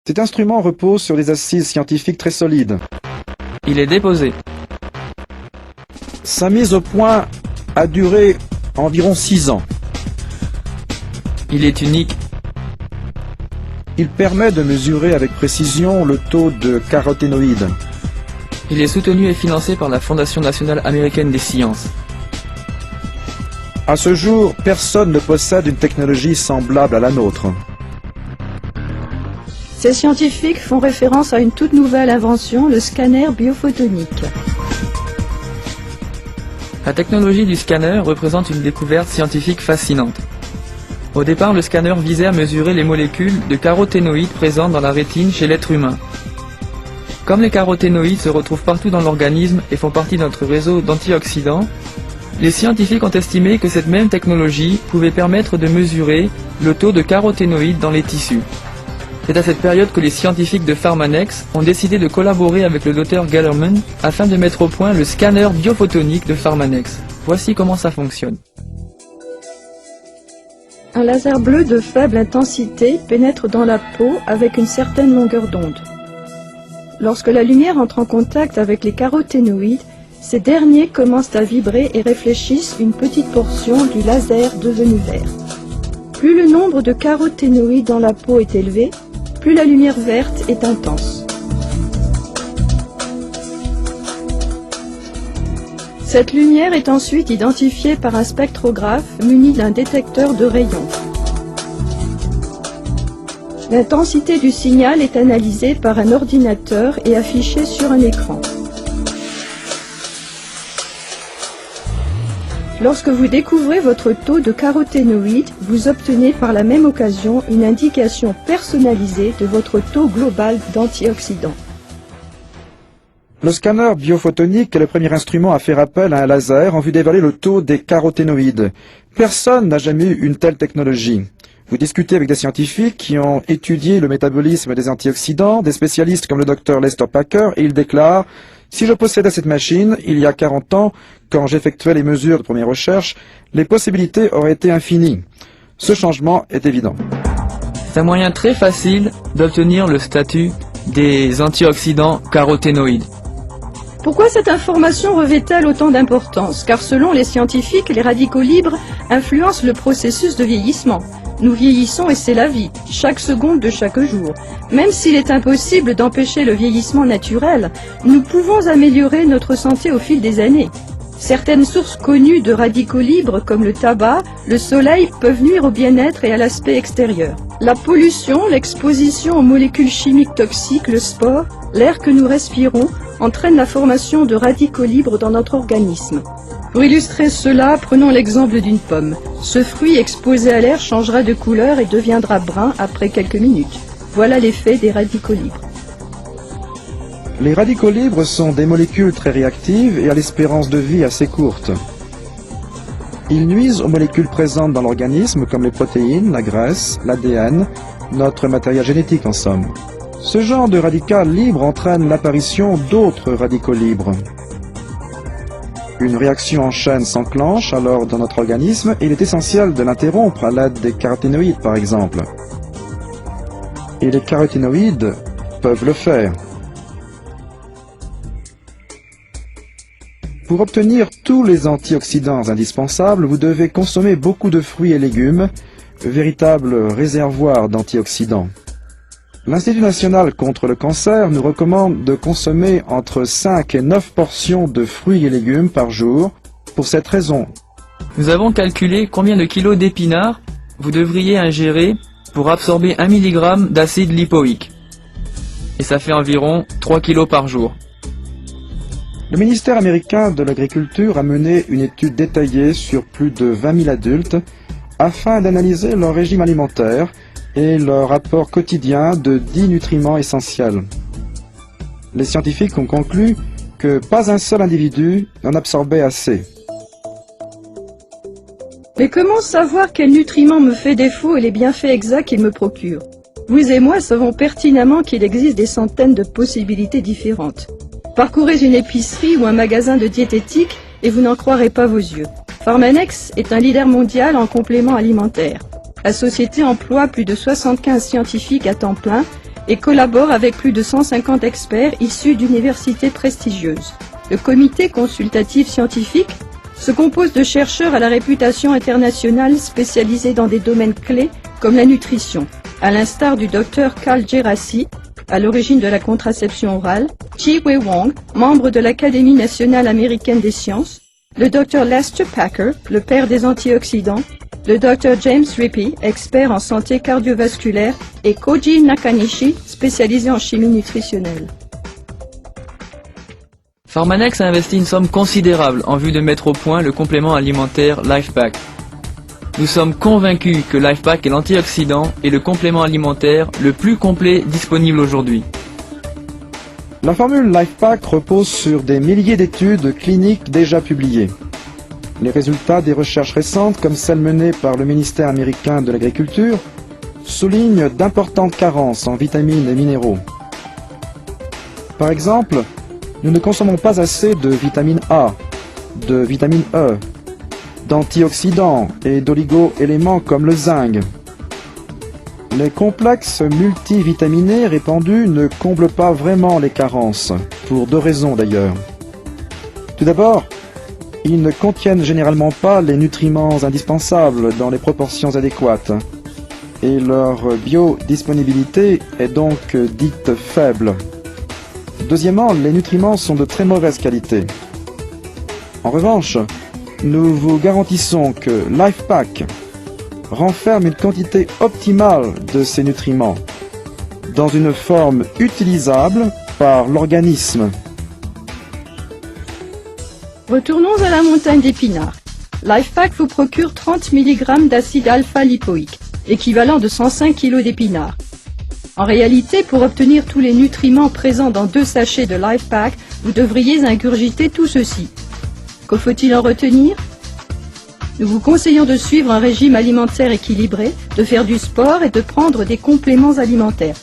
Cet instrument repose sur des assises scientifiques très solides. Il est déposé. Sa mise au point a duré environ 6 ans. Il est unique. Il permet de mesurer avec précision le taux de caroténoïdes. Il est soutenu et financé par la Fondation nationale américaine des sciences. À ce jour, personne ne possède une technologie semblable à la nôtre. Ces scientifiques font référence à une toute nouvelle invention, le scanner biophotonique. La technologie du scanner représente une découverte scientifique fascinante. Au départ, le scanner visait à mesurer les molécules de caroténoïdes présentes dans la rétine chez l'être humain. Comme les caroténoïdes se retrouvent partout dans l'organisme et font partie de notre réseau d'antioxydants, les scientifiques ont estimé que cette même technologie pouvait permettre de mesurer le taux de caroténoïdes dans les tissus. C'est à cette période que les scientifiques de Pharmanex ont décidé de collaborer avec le Dr Gellerman afin de mettre au point le scanner biophotonique de Pharmanex. Voici comment ça fonctionne. Un laser bleu de faible intensité pénètre dans la peau avec une certaine longueur d'onde. Lorsque la lumière entre en contact avec les caroténoïdes, ces derniers commencent à vibrer et réfléchissent une petite portion du laser devenu vert. Plus le nombre de caroténoïdes dans la peau est élevé, plus la lumière verte est intense. Cette lumière est ensuite identifiée par un spectrographe muni d'un détecteur de rayons. L'intensité du signal est analysée par un ordinateur et affichée sur un écran. Lorsque vous découvrez votre taux de caroténoïdes, vous obtenez par la même occasion une indication personnalisée de votre taux global d'antioxydants. Le scanner biophotonique est le premier instrument à faire appel à un laser en vue d'évaluer le taux des caroténoïdes. Personne n'a jamais eu une telle technologie. Vous discutez avec des scientifiques qui ont étudié le métabolisme des antioxydants, des spécialistes comme le Dr Lester Packer, et ils déclarent « Si je possédais cette machine, il y a 40 ans, quand j'effectuais les mesures de première recherche, les possibilités auraient été infinies. » Ce changement est évident. C'est un moyen très facile d'obtenir le statut des antioxydants caroténoïdes. Pourquoi cette information revêt-elle autant d'importance? Car selon les scientifiques, les radicaux libres influencent le processus de vieillissement. Nous vieillissons et c'est la vie, chaque seconde de chaque jour. Même s'il est impossible d'empêcher le vieillissement naturel, nous pouvons améliorer notre santé au fil des années. Certaines sources connues de radicaux libres comme le tabac, le soleil peuvent nuire au bien-être et à l'aspect extérieur. La pollution, l'exposition aux molécules chimiques toxiques, le sport, l'air que nous respirons entraînent la formation de radicaux libres dans notre organisme. Pour illustrer cela, prenons l'exemple d'une pomme. Ce fruit exposé à l'air changera de couleur et deviendra brun après quelques minutes. Voilà l'effet des radicaux libres. Les radicaux libres sont des molécules très réactives et à l'espérance de vie assez courte. Ils nuisent aux molécules présentes dans l'organisme comme les protéines, la graisse, l'ADN, notre matériel génétique en somme. Ce genre de radical libre entraîne l'apparition d'autres radicaux libres. Une réaction en chaîne s'enclenche alors dans notre organisme et il est essentiel de l'interrompre à l'aide des caroténoïdes par exemple. Et les caroténoïdes peuvent le faire. Pour obtenir tous les antioxydants indispensables, vous devez consommer beaucoup de fruits et légumes, véritables réservoirs d'antioxydants. L'Institut national contre le cancer nous recommande de consommer entre 5 et 9 portions de fruits et légumes par jour. Pour cette raison, Nous avons calculé combien de kilos d'épinards vous devriez ingérer pour absorber 1 mg d'acide lipoïque. Et ça fait environ 3 kilos par jour. le ministère américain de l'Agriculture a mené une étude détaillée sur plus de 20 000 adultes afin d'analyser leur régime alimentaire et leur apport quotidien de 10 nutriments essentiels. Les scientifiques ont conclu que pas un seul individu n'en absorbait assez. Mais comment savoir quel nutriment me fait défaut et les bienfaits exacts qu'il me procure? Vous et moi savons pertinemment qu'il existe des centaines de possibilités différentes. Parcourez une épicerie ou un magasin de diététique et vous n'en croirez pas vos yeux. Pharmanex est un leader mondial en compléments alimentaires. La société emploie plus de 75 scientifiques à temps plein et collabore avec plus de 150 experts issus d'universités prestigieuses. Le comité consultatif scientifique se compose de chercheurs à la réputation internationale spécialisés dans des domaines clés comme la nutrition, à l'instar du Dr Carl Djerassi, à l'origine de la contraception orale, Ji-Wei Wong, membre de l'Académie nationale américaine des sciences, le Dr Lester Packer, le père des antioxydants, le Dr James Rippey, expert en santé cardiovasculaire, et Koji Nakanishi, spécialisé en chimie nutritionnelle. Pharmanex a investi une somme considérable en vue de mettre au point le complément alimentaire LifePak. Nous sommes convaincus que LifePak est l'antioxydant et le complément alimentaire le plus complet disponible aujourd'hui. La formule LifePak repose sur des milliers d'études cliniques déjà publiées. Les résultats des recherches récentes, comme celles menées par le ministère américain de l'Agriculture, soulignent d'importantes carences en vitamines et minéraux. Par exemple, nous ne consommons pas assez de vitamine A, de vitamine E, d'antioxydants et d'oligo-éléments comme le zinc. Les complexes multivitaminés répandus ne comblent pas vraiment les carences, pour deux raisons d'ailleurs. Tout d'abord, ils ne contiennent généralement pas les nutriments indispensables dans les proportions adéquates, et leur biodisponibilité est donc dite faible. Deuxièmement, les nutriments sont de très mauvaise qualité. En revanche, nous vous garantissons que LifePak renferme une quantité optimale de ces nutriments, dans une forme utilisable par l'organisme. Retournons à la montagne d'épinards. LifePak vous procure 30 mg d'acide alpha-lipoïque, équivalent de 105 kg d'épinards. En réalité, pour obtenir tous les nutriments présents dans 2 sachets de LifePak, vous devriez ingurgiter tout ceci. Que faut-il en retenir? Nous vous conseillons de suivre un régime alimentaire équilibré, de faire du sport et de prendre des compléments alimentaires.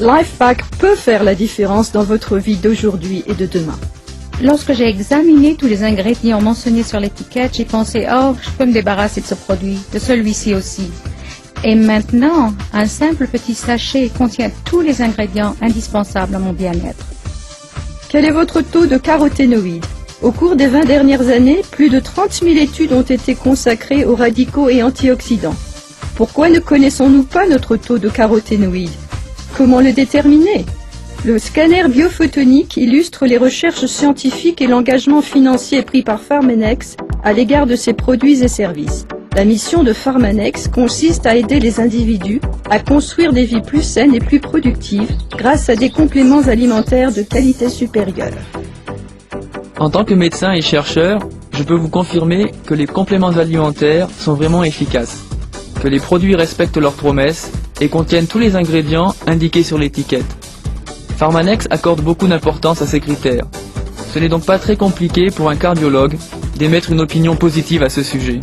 LifePak peut faire la différence dans votre vie d'aujourd'hui et de demain. Lorsque j'ai examiné tous les ingrédients mentionnés sur l'étiquette, j'ai pensé, oh, je peux me débarrasser de ce produit, de celui-ci aussi. Et maintenant, un simple petit sachet contient tous les ingrédients indispensables à mon bien-être. Quel est votre taux de caroténoïdes? Au cours des 20 dernières années, plus de 30 000 études ont été consacrées aux radicaux et antioxydants. Pourquoi ne connaissons-nous pas notre taux de caroténoïdes? Comment le déterminer? Le scanner biophotonique illustre les recherches scientifiques et l'engagement financier pris par Pharmanex à l'égard de ses produits et services. La mission de Pharmanex consiste à aider les individus à construire des vies plus saines et plus productives grâce à des compléments alimentaires de qualité supérieure. En tant que médecin et chercheur, je peux vous confirmer que les compléments alimentaires sont vraiment efficaces, que les produits respectent leurs promesses et contiennent tous les ingrédients indiqués sur l'étiquette. Pharmanex accorde beaucoup d'importance à ces critères. Ce n'est donc pas très compliqué pour un cardiologue d'émettre une opinion positive à ce sujet.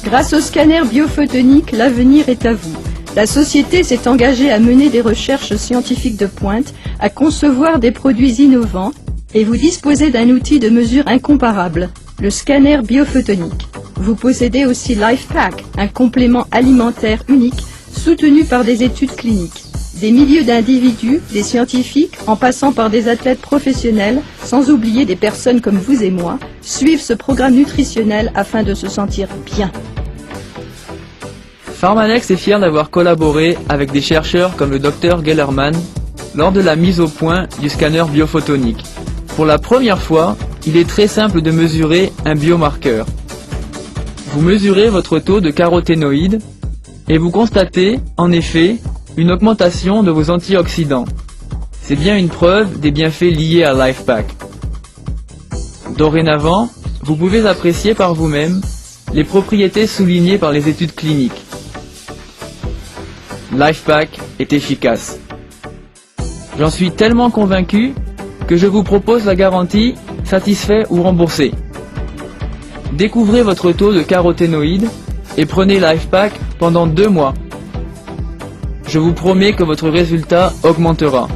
Grâce au scanner biophotonique, l'avenir est à vous. La société s'est engagée à mener des recherches scientifiques de pointe, à concevoir des produits innovants, et vous disposez d'un outil de mesure incomparable, le scanner biophotonique. Vous possédez aussi LifePak, un complément alimentaire unique, soutenu par des études cliniques. Des milliers d'individus, des scientifiques, en passant par des athlètes professionnels, sans oublier des personnes comme vous et moi, suivent ce programme nutritionnel afin de se sentir bien. Pharmanex est fier d'avoir collaboré avec des chercheurs comme le Dr Gellerman lors de la mise au point du scanner biophotonique. Pour la première fois, il est très simple de mesurer un biomarqueur. Vous mesurez votre taux de caroténoïdes et vous constatez, en effet, une augmentation de vos antioxydants. C'est bien une preuve des bienfaits liés à LifePak. Dorénavant, vous pouvez apprécier par vous-même les propriétés soulignées par les études cliniques. LifePak est efficace. J'en suis tellement convaincu que je vous propose la garantie satisfait ou remboursé. Découvrez votre taux de caroténoïdes et prenez LifePak pendant 2 mois. Je vous promets que votre résultat augmentera.